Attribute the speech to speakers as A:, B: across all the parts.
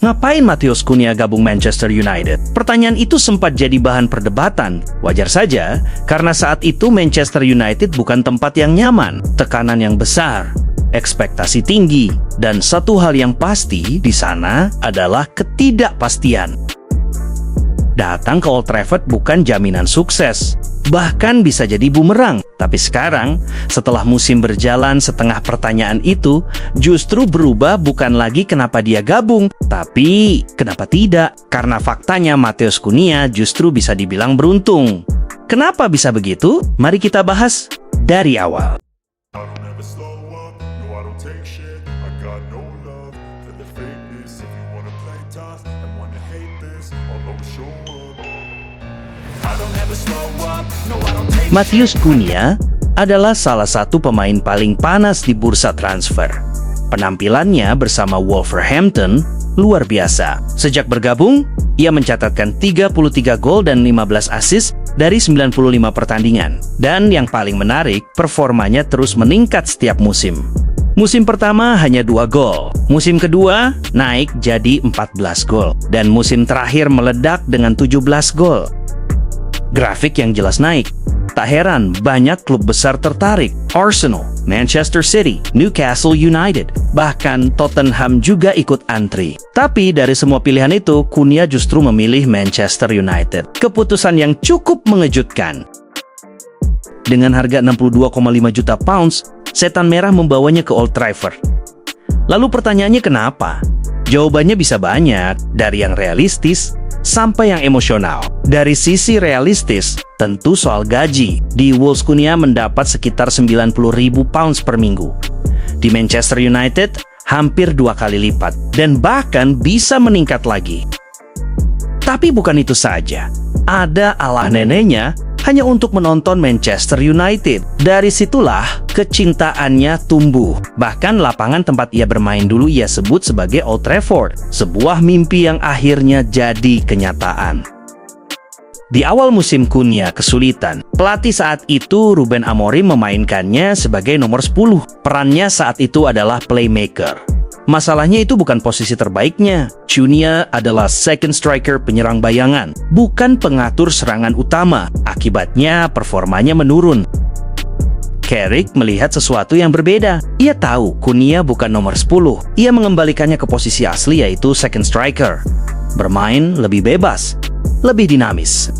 A: Ngapain Matheus Cunha gabung Manchester United? Pertanyaan itu sempat jadi bahan perdebatan. Wajar saja, karena saat itu Manchester United bukan tempat yang nyaman, tekanan yang besar, ekspektasi tinggi, dan satu hal yang pasti di sana adalah ketidakpastian. Datang ke Old Trafford bukan jaminan sukses, bahkan bisa jadi bumerang. Tapi sekarang, setelah musim berjalan, setengah pertanyaan itu justru berubah, bukan lagi kenapa dia gabung, tapi kenapa tidak. Karena faktanya Matheus Cunha justru bisa dibilang beruntung. Kenapa bisa begitu? Mari kita bahas dari awal. Matheus Cunha adalah salah satu pemain paling panas di bursa transfer. Penampilannya bersama Wolverhampton luar biasa. Sejak bergabung, ia mencatatkan 33 gol dan 15 assist dari 95 pertandingan. Dan yang paling menarik, performanya terus meningkat setiap musim. Musim pertama hanya 2 gol, musim kedua naik jadi 14 gol, dan musim terakhir meledak dengan 17 gol. Grafik yang jelas naik. Tak heran banyak klub besar tertarik. Arsenal, Manchester City, Newcastle United, bahkan Tottenham juga ikut antri. Tapi dari semua pilihan itu, Cunha justru memilih Manchester United. Keputusan yang cukup mengejutkan. Dengan harga 62,5 juta pounds, Setan Merah membawanya ke Old Trafford. Lalu pertanyaannya kenapa? Jawabannya bisa banyak, dari yang realistis sampai yang emosional. Dari sisi realistis, tentu soal gaji. Di Wolves, Cunha mendapat sekitar 90.000 pounds per minggu. Di Manchester United, hampir 2 kali lipat, dan bahkan bisa meningkat lagi. Tapi bukan itu saja. Ada alah neneknya hanya untuk menonton Manchester United. Dari situlah kecintaannya tumbuh. Bahkan lapangan tempat ia bermain dulu ia sebut sebagai Old Trafford, sebuah mimpi yang akhirnya jadi kenyataan. Di awal musim Cunha kesulitan. Pelatih saat itu Ruben Amorim memainkannya sebagai nomor 10. Perannya saat itu adalah playmaker. Masalahnya itu bukan posisi terbaiknya. Cunha adalah second striker, penyerang bayangan, bukan pengatur serangan utama. Akibatnya performanya menurun. Carrick melihat sesuatu yang berbeda. Ia tahu Cunha bukan nomor 10. Ia mengembalikannya ke posisi asli, yaitu second striker. Bermain lebih bebas, lebih dinamis.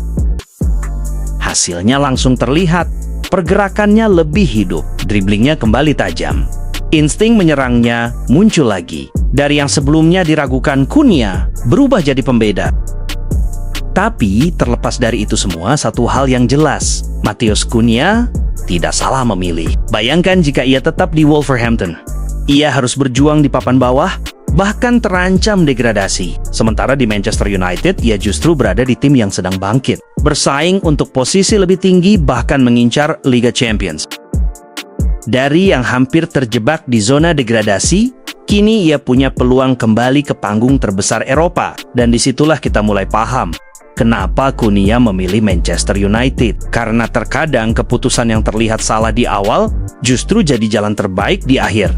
A: Hasilnya langsung terlihat. Pergerakannya lebih hidup, driblingnya kembali tajam. Insting menyerangnya muncul lagi. Dari yang sebelumnya diragukan, Cunha berubah jadi pembeda. Tapi terlepas dari itu semua, satu hal yang jelas, Matheus Cunha tidak salah memilih. Bayangkan jika ia tetap di Wolverhampton. Ia harus berjuang di papan bawah, bahkan terancam degradasi. Sementara di Manchester United, ia justru berada di tim yang sedang bangkit, bersaing untuk posisi lebih tinggi, bahkan mengincar Liga Champions. Dari yang hampir terjebak di zona degradasi, kini ia punya peluang kembali ke panggung terbesar Eropa. Dan disitulah kita mulai paham kenapa Cunha memilih Manchester United. Karena terkadang keputusan yang terlihat salah di awal justru jadi jalan terbaik di akhir.